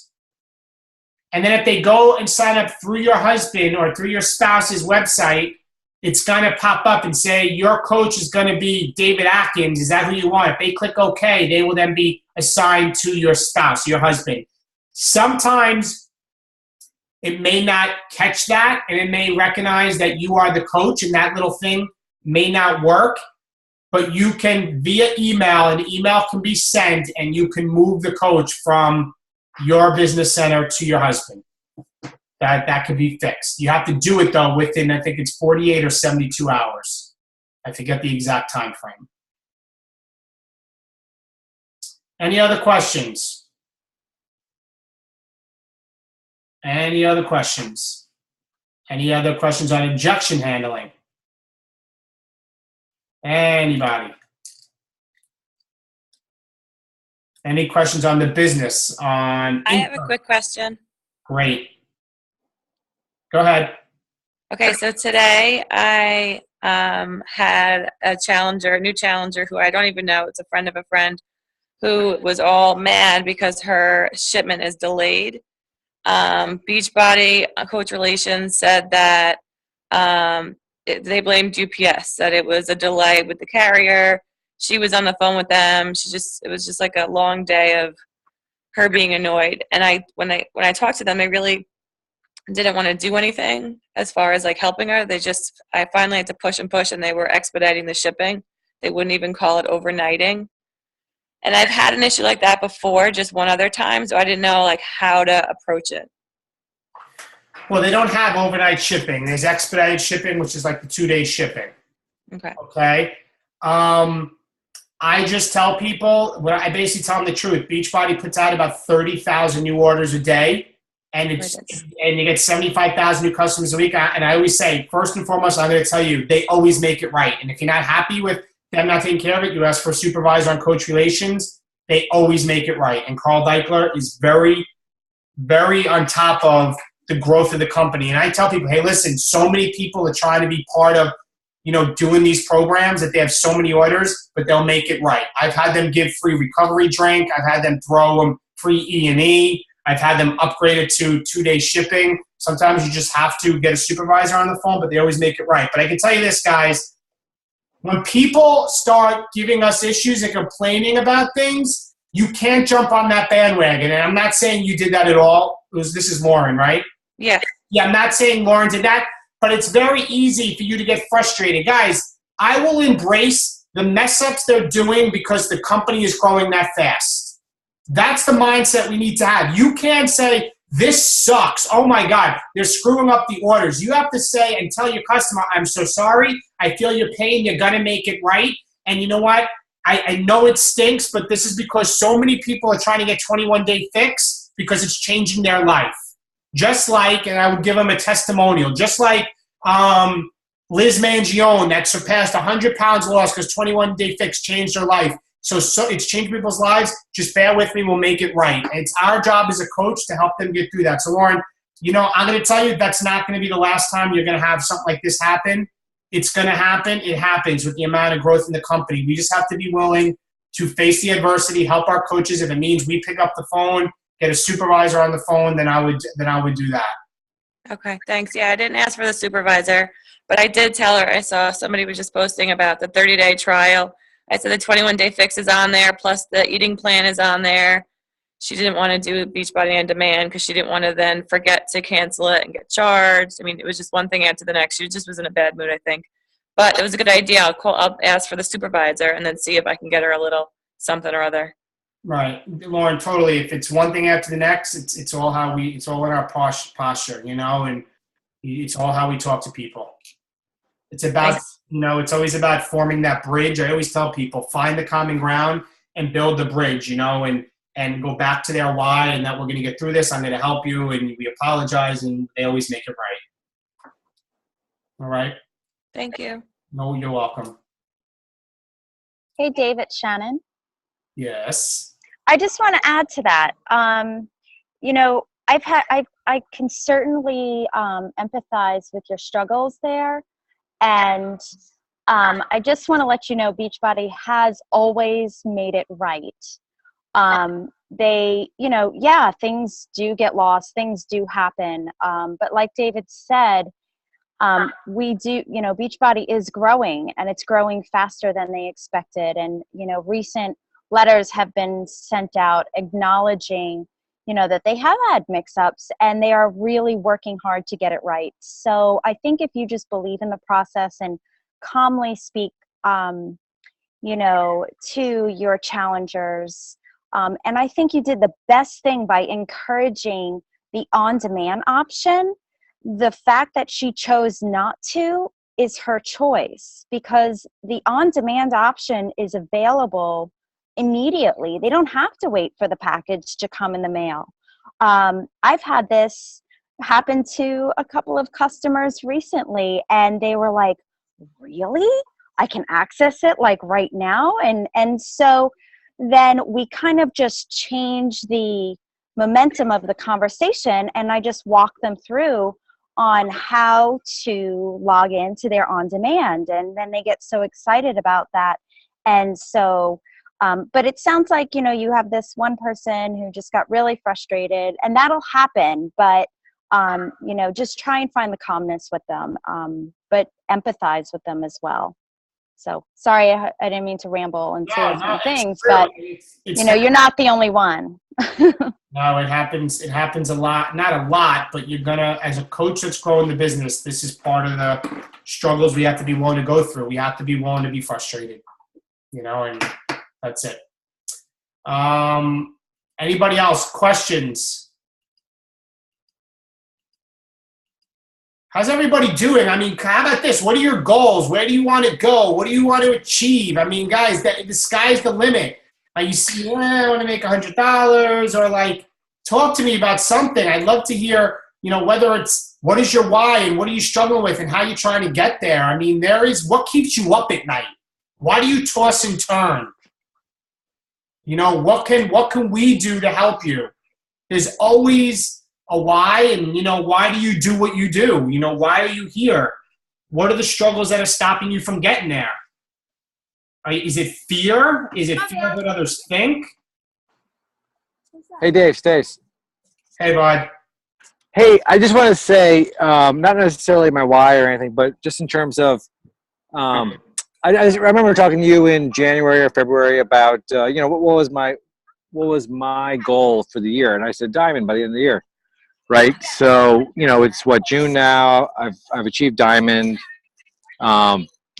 and then if they go and sign up through your husband or through your spouse's website, it's going to pop up and say, your coach is going to be David Atkins. Is that who you want? If they click OK, they will then be assigned to your spouse, your husband. Sometimes it may not catch that, and it may recognize that you are the coach, and that little thing may not work, but you can, via email, an email can be sent, and you can move the coach from your business center to your husband. That could be fixed. You have to do it, though, within, I think it's 48 or 72 hours. I forget the exact time frame. Any other questions? Any other questions? Any other questions on injection handling? Anybody? Any questions on the business? I have a quick question. Great. Go ahead. Okay, so today I had a new challenger who I don't even know. It's a friend of a friend who was all mad because her shipment is delayed. Beachbody Coach Relations said that they blamed UPS, that it was a delay with the carrier. She was on the phone with them. It was just like a long day of her being annoyed. And when I talked to them, they really didn't want to do anything as far as like helping her. I finally had to push and push, and they were expediting the shipping. They wouldn't even call it overnighting. And I've had an issue like that before, just one other time, so I didn't know like how to approach it. Well, they don't have overnight shipping. There's expedited shipping, which is like the 2-day shipping. Okay. I just tell people, I basically tell them the truth. Beachbody puts out about 30,000 new orders a day, and you get 75,000 new customers a week. And I always say, first and foremost, I'm going to tell you, they always make it right. And if you're not happy with them not taking care of it, you ask for a supervisor on Coach Relations. They always make it right. And Carl Deichler is very, very on top of the growth of the company. And I tell people, hey, listen, so many people are trying to be part of, doing these programs that they have so many orders, but they'll make it right. I've had them give free recovery drink. I've had them throw them free E&E. I've had them upgrade it to 2-day shipping. Sometimes you just have to get a supervisor on the phone, but they always make it right. But I can tell you this, guys, when people start giving us issues and complaining about things, you can't jump on that bandwagon. And I'm not saying you did that at all. This is Lauren, right? Yeah. Yeah, I'm not saying Lauren did that, but it's very easy for you to get frustrated. Guys, I will embrace the mess-ups they're doing because the company is growing that fast. That's the mindset we need to have. You can't say, this sucks. Oh, my God, they're screwing up the orders. You have to say and tell your customer, I'm so sorry. I feel your pain. You're going to make it right. And you know what? I know it stinks, but this is because so many people are trying to get 21-day fix because it's changing their life. Just like, and I would give them a testimonial, just like Liz Mangione that surpassed 100 pounds lost because 21-day fix changed her life. So it's changed people's lives. Just bear with me. We'll make it right. And it's our job as a coach to help them get through that. So, Lauren, I'm going to tell you that's not going to be the last time you're going to have something like this happen. It's going to happen. It happens with the amount of growth in the company. We just have to be willing to face the adversity, help our coaches. If it means we pick up the phone, get a supervisor on the phone, then I would do that. Okay, thanks. Yeah, I didn't ask for the supervisor, but I did tell her. I saw somebody was just posting about the 30-day trial. I said the 21-day fix is on there, plus the eating plan is on there. she didn't want to do Beachbody on Demand because she didn't want to then forget to cancel it and get charged. I mean, it was just one thing after the next. She just was in a bad mood, I think. But it was a good idea. I'll ask for the supervisor and then see if I can get her a little something or other. Right, Lauren, totally. If it's one thing after the next, it's all it's all in our posture, and it's all how we talk to people. It's about, it's always about forming that bridge. I always tell people, find the common ground and build the bridge, and go back to their why, and that we're going to get through this. I'm going to help you, and we apologize, and they always make it right. All right? Thank you. No, you're welcome. Hey, Dave, it's Shannon. Yes. I just want to add to that. I can certainly empathize with your struggles there. And I just want to let you know Beachbody has always made it right. Things do get lost, things do happen. But like David said, Beachbody is growing, and it's growing faster than they expected. And, recent letters have been sent out acknowledging, that they have had mix-ups, and they are really working hard to get it right. So I think if you just believe in the process and calmly speak, to your challengers, and I think you did the best thing by encouraging the on-demand option. The fact that she chose not to is her choice, because the on-demand option is available immediately. They don't have to wait for the package to come in the mail. I've had this happen to a couple of customers recently, and they were like, really? I can access it like right now? And so then we kind of just changed the momentum of the conversation, and I just walked them through on how to log into their on-demand, and then they get so excited about that. And so but it sounds like, you have this one person who just got really frustrated, and that'll happen. But, just try and find the calmness with them, but empathize with them as well. So sorry, I didn't mean to ramble and say some things, but, you're not the only one. No, it happens. It happens a lot. Not a lot, but you're going to, as a coach that's growing the business, this is part of the struggles we have to be willing to go through. We have to be willing to be frustrated, and that's it. Anybody else? Questions? How's everybody doing? I mean, how about this? What are your goals? Where do you want to go? What do you want to achieve? I mean, guys, the sky's the limit. You see, I want to make $100, or talk to me about something. I'd love to hear, whether it's what is your why and what are you struggling with and how you're trying to get there. I mean, what keeps you up at night? Why do you toss and turn? What can we do to help you? There's always a why, and, why do you do what you do? Why are you here? What are the struggles that are stopping you from getting there? Is it fear? Is it fear of what others think? Hey, Dave, Stace. Hey, bud. Hey, I just want to say, not necessarily my why or anything, but just in terms of, I remember talking to you in January or February about, what was my goal for the year, and I said diamond by the end of the year, right? So, it's June now. I've achieved diamond.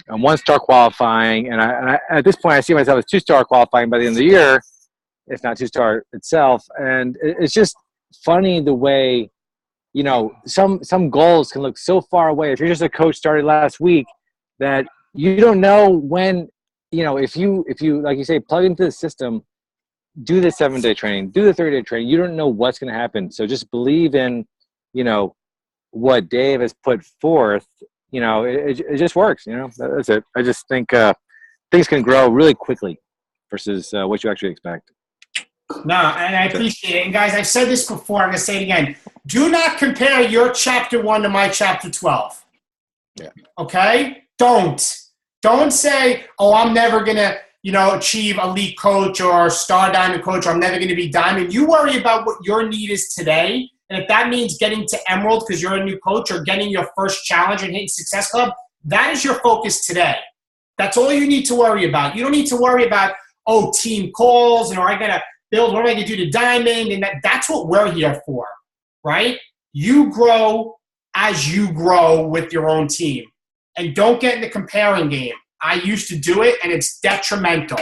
I'm 1-star qualifying, and I at this point I see myself as 2-star qualifying by the end of the year, if not 2-star itself. And it's just funny the way, some goals can look so far away. If you're just a coach started last week, that you don't know when, if you like you say, plug into the system, do the 7-day training, do the 30-day training, you don't know what's going to happen. So just believe in, what Dave has put forth. It just works. That's it. I just think things can grow really quickly versus what you actually expect. No, and I appreciate it. And guys, I've said this before. I'm going to say it again. Do not compare your chapter 1 to my chapter 12. Yeah. Okay? Don't say, oh, I'm never going to, achieve elite coach or star diamond coach, or I'm never going to be diamond. You worry about what your need is today. And if that means getting to Emerald because you're a new coach, or getting your first challenge and hitting Success Club, that is your focus today. That's all you need to worry about. You don't need to worry about, team calls, I got to build, what am I going to do to diamond? And that's what we're here for, right? You grow as you grow with your own team. And don't get in the comparing game. I used to do it, and it's detrimental,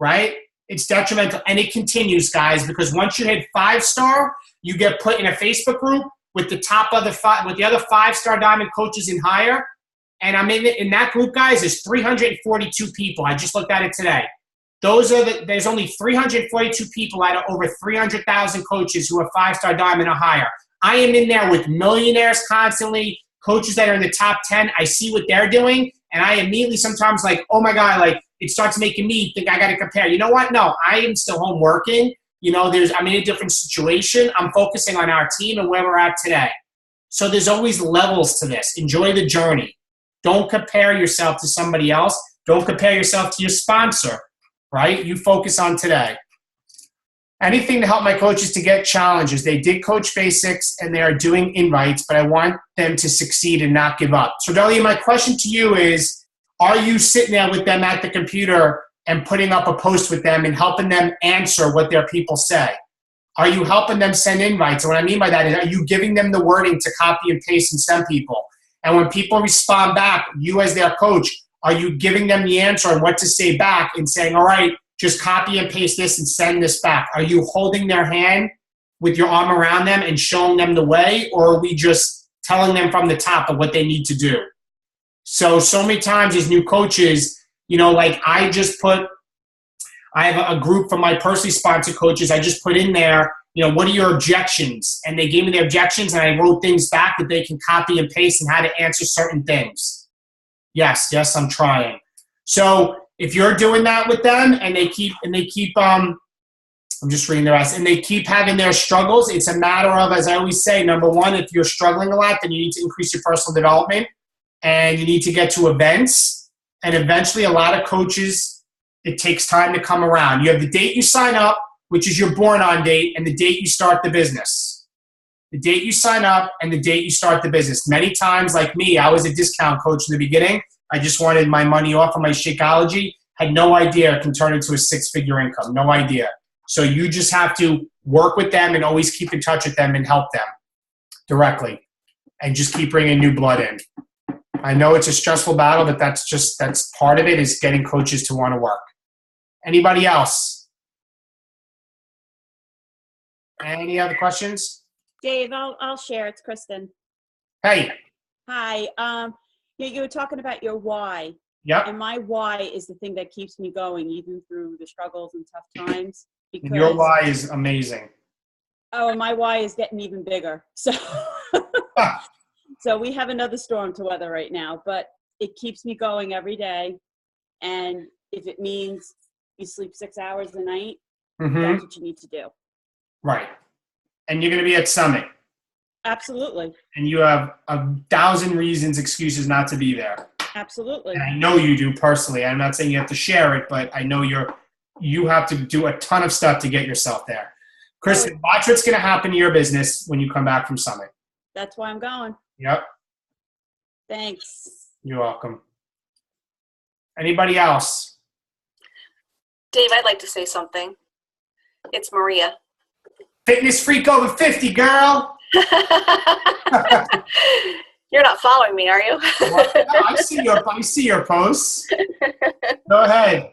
right? It's detrimental. And it continues, guys, because once you hit 5-star, you get put in a Facebook group with the other 5-star diamond coaches and higher. And I'm in that group, guys, there's 342 people. I just looked at it today. There's only 342 people out of over 300,000 coaches who are 5-star diamond or higher. I am in there with millionaires constantly, coaches that are in the top 10. I see what they're doing, and I immediately sometimes like, oh my God, like it starts making me think I got to compare. You know what? No, I am still home working. I'm in a different situation. I'm focusing on our team and where we're at today. So there's always levels to this. Enjoy the journey. Don't compare yourself to somebody else. Don't compare yourself to your sponsor, right? You focus on today. Anything to help my coaches to get challenges. They did coach basics and they are doing invites, but I want them to succeed and not give up. So Delia, my question to you is, are you sitting there with them at the computer and putting up a post with them and helping them answer what their people say? Are you helping them send invites? And what I mean by that is, are you giving them the wording to copy and paste and send people? And when people respond back, you as their coach, are you giving them the answer on what to say back and saying, all right, just copy and paste this and send this back? Are you holding their hand with your arm around them and showing them the way? Or are we just telling them from the top of what they need to do? So many times as new coaches, like I have a group from my personally sponsored coaches. I just put in there, what are your objections? And they gave me their objections, and I wrote things back that they can copy and paste and how to answer certain things. Yes, I'm trying. So if you're doing that with them and they keep I'm just reading the rest, and they keep having their struggles, it's a matter of, as I always say, number one, if you're struggling a lot, then you need to increase your personal development and you need to get to events. And eventually a lot of coaches, it takes time to come around. You have the date you sign up, which is your born on date, and the date you start the business. The date you sign up and the date you start the business. Many times, like me, I was a discount coach in the beginning. I just wanted my money off of my Shakeology. Had no idea it can turn into a 6-figure income. No idea. So you just have to work with them and always keep in touch with them and help them directly. And just keep bringing new blood in. I know it's a stressful battle, but that's part of it, is getting coaches to want to work. Anybody else? Any other questions? Dave, I'll share. It's Kristen. Hey. Hi. You were talking about your why. Yep. And my why is the thing that keeps me going, even through the struggles and tough times. Because, your why is amazing. Oh, and my why is getting even bigger. So we have another storm to weather right now, but it keeps me going every day. And if it means you sleep 6 hours a night, that's what you need to do. Right. And you're going to be at Summit. Absolutely. And you have 1,000 excuses not to be there. Absolutely. And I know you do personally. I'm not saying you have to share it, but I know you have to do a ton of stuff to get yourself there. Kristen, watch what's going to happen to your business when you come back from Summit. That's why I'm going. Yep. Thanks. You're welcome. Anybody else? Dave, I'd like to say something. It's Maria. Fitness freak over 50, girl. You're not following me, are you? I see your posts. Go ahead.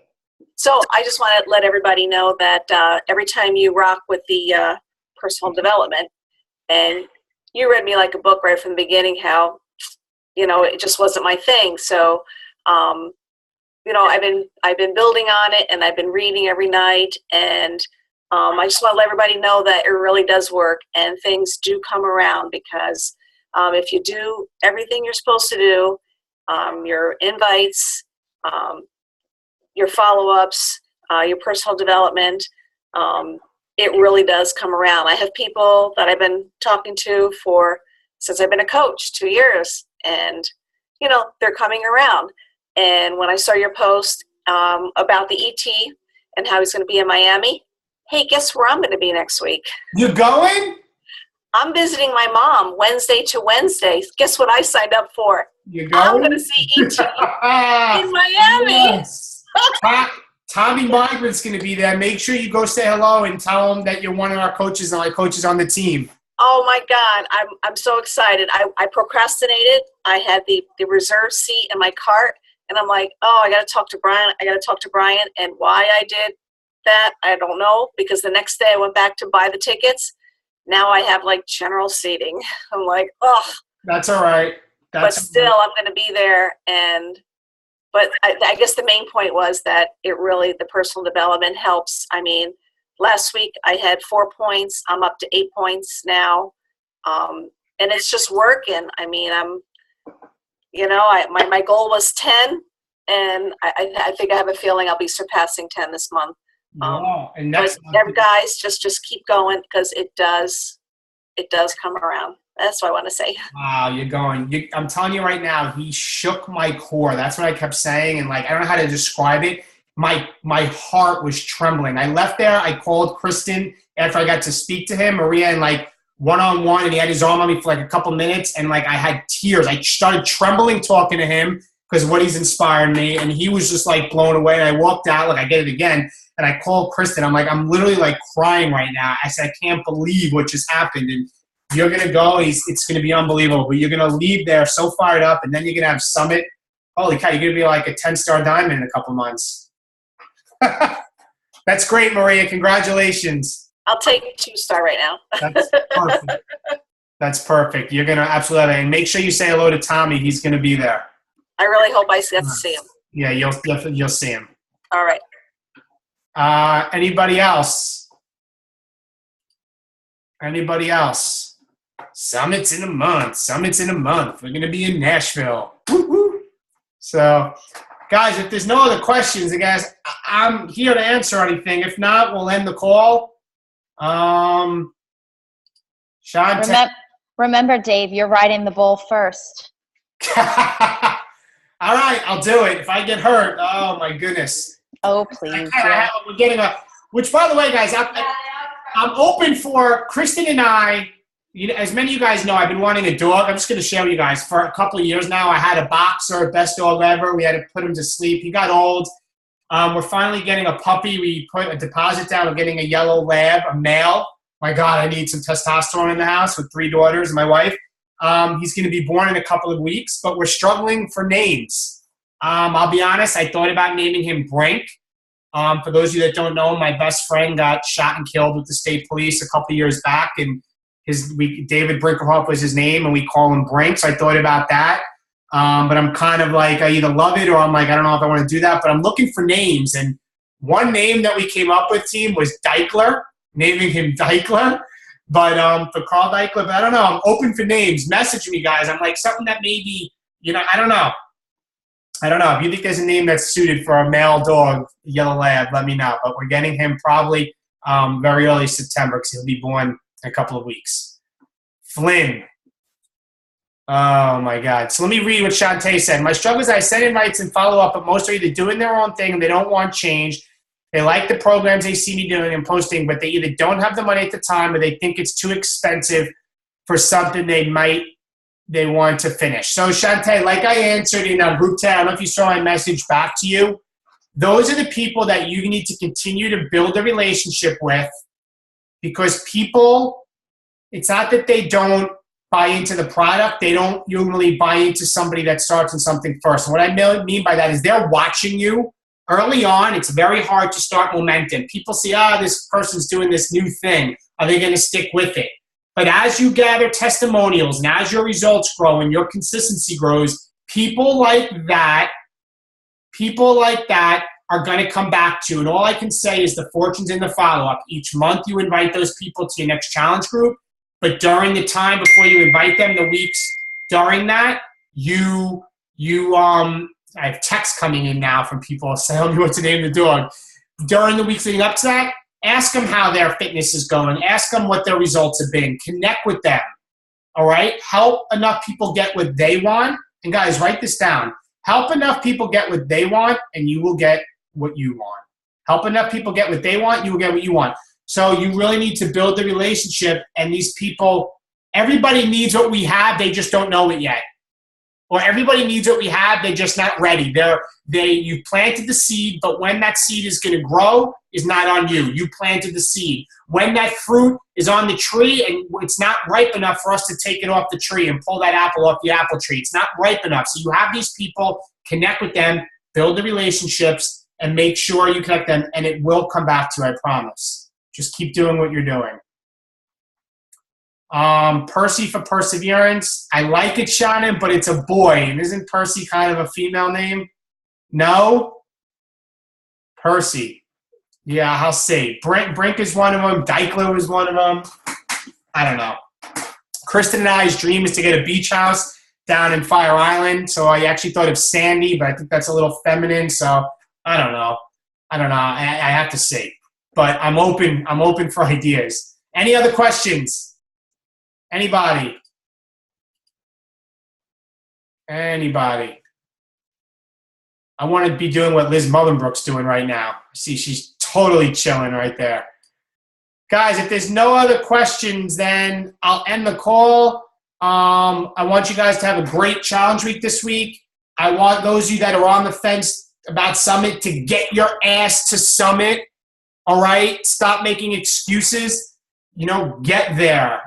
So I just want to let everybody know that every time you rock with the personal development, and you read me like a book right from the beginning, how, it just wasn't my thing. So, I've been building on it, and I've been reading every night, and I just want to let everybody know that it really does work, and things do come around, because if you do everything you're supposed to do, your invites, your follow-ups, your personal development, it really does come around. I have people that I've been talking to since I've been a coach, 2 years, and they're coming around. And when I saw your post about the ET and how he's going to be in Miami, hey, guess where I'm going to be next week? You going? I'm visiting my mom Wednesday to Wednesday. Guess what I signed up for? You going? I'm going to see ET in Miami. Yes. Tommy Migrant's going to be there. Make sure you go say hello and tell him that you're one of our coaches and our coaches on the team. Oh my God, I'm so excited. I procrastinated. I had the reserve seat in my cart, and I'm like, oh, I got to talk to Brian. And why I did that, I don't know, because the next day I went back to buy the tickets. Now I have like general seating. I'm like, oh. That's all right. But still, I'm going to be there. But I guess the main point was that the personal development helps. I mean, last week I had 4 points. I'm up to 8 points now. And it's just working. I mean, my goal was 10, and I think I have a feeling I'll be surpassing 10 this month. And next month, guys, just keep going, because it does come around. That's what I want to say. Wow, you're going. I'm telling you right now, he shook my core. That's what I kept saying, and like I don't know how to describe it. My heart was trembling. I left there. I called Kristen after I got to speak to him, Maria, and like one-on-one, and he had his arm on me for like a couple minutes, and like I had tears. I started trembling talking to him because what he's inspired me, and he was just like blown away. And I walked out, like I did it again, and I called Kristen. I'm like, I'm literally like crying right now. I said, I can't believe what just happened, and you're going to go. It's going to be unbelievable. But you're going to leave there so fired up, and then you're going to have Summit. Holy cow, you're going to be like a 10-star diamond in a couple months. That's great, Maria. Congratulations. I'll take 2-star right now. That's perfect. That's perfect. You're going to absolutely. And make sure you say hello to Tommy. He's going to be there. I really hope I get to see him. Yeah, you'll see him. All right. Anybody else? Anybody else? Summit's in a month. We're going to be in Nashville. Woo-hoo. So, guys, if there's no other questions, guys, I'm here to answer anything. If not, we'll end the call. Sean, remember, Dave, you're riding the bull first. All right, I'll do it. If I get hurt, oh my goodness. Oh, please. We're getting which, by the way, guys, I'm open for Kristen and I. As many of you guys know, I've been wanting a dog. I'm just going to share with you guys. For a couple of years now, I had a boxer, best dog ever. We had to put him to sleep. He got old. We're finally getting a puppy. We put a deposit down. We're getting a yellow lab, a male. My God, I need some testosterone in the house with 3 daughters and my wife. He's going to be born in a couple of weeks, but we're struggling for names. I'll be honest, I thought about naming him Brink. For those of you that don't know, my best friend got shot and killed with the state police a couple of years back, and David Brinkerhoff was his name, and we call him Brink, so I thought about that. But I'm kind of like, I either love it or I'm like, I don't know if I want to do that, but I'm looking for names. And one name that we came up with, team, was Deichler, naming him Deichler. But for Carl Deichler, but I don't know. I'm open for names. Message me, guys. I'm like, something that maybe, I don't know. If you think there's a name that's suited for a male dog, yellow lab, let me know. But we're getting him probably very early September, because he'll be born in a couple of weeks. Flynn. Oh, my God. So let me read what Shantae said. My struggle is I send invites and follow up, but most are either doing their own thing and they don't want change. They like the programs they see me doing and posting, but they either don't have the money at the time or they think it's too expensive for something they want to finish. So, Shantae, like I answered in our group chat, I don't know if you saw my message back to you. Those are the people that you need to continue to build a relationship with, because people, it's not that they don't buy into the product. They don't usually buy into somebody that starts in something first. And what I mean by that is they're watching you. Early on, it's very hard to start momentum. People see, this person's doing this new thing. Are they going to stick with it? But as you gather testimonials and as your results grow and your consistency grows, people like that are going to come back to you. And all I can say is the fortune's in the follow-up. Each month you invite those people to your next challenge group. But during the time before you invite them, the weeks during that, I have texts coming in now from people telling me what to name the dog. During the weeks leading up to that, ask them how their fitness is going. Ask them what their results have been. Connect with them. All right? Help enough people get what they want. And guys, write this down. Help enough people get what they want, and you will get what you want. Help enough people get what they want, you will get what you want. So you really need to build the relationship, and these people, everybody needs what we have, they just don't know it yet. or everybody needs what we have. They're just not ready. You planted the seed, but when that seed is going to grow is not on you. You planted the seed. When that fruit is on the tree and it's not ripe enough for us to take it off the tree and pull that apple off the apple tree, it's not ripe enough. So you have these people, connect with them, build the relationships, and make sure you connect them, and it will come back to you, I promise. Just keep doing what you're doing. Percy for perseverance. I like it, Shannon, but it's a boy. And isn't Percy kind of a female name? No? Percy. Yeah, I'll see. Brink is one of them. Dykler is one of them. I don't know. Kristen and I's dream is to get a beach house down in Fire Island. So I actually thought of Sandy, but I think that's a little feminine. So I don't know. I have to see. But I'm open for ideas. Any other questions? Anybody? Anybody? I want to be doing what Liz Mullenbrook's doing right now. See, she's totally chilling right there. Guys, if there's no other questions, then I'll end the call. I want you guys to have a great challenge week this week. I want those of you that are on the fence about Summit to get your ass to Summit. All right? Stop making excuses. Get there.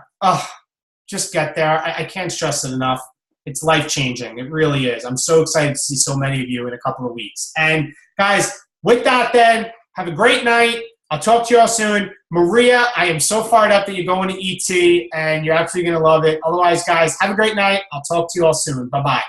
Just get there. I can't stress it enough. It's life-changing. It really is. I'm so excited to see so many of you in a couple of weeks. And, guys, with that then, have a great night. I'll talk to you all soon. Maria, I am so fired up that you're going to ET, and you're absolutely going to love it. Otherwise, guys, have a great night. I'll talk to you all soon. Bye-bye.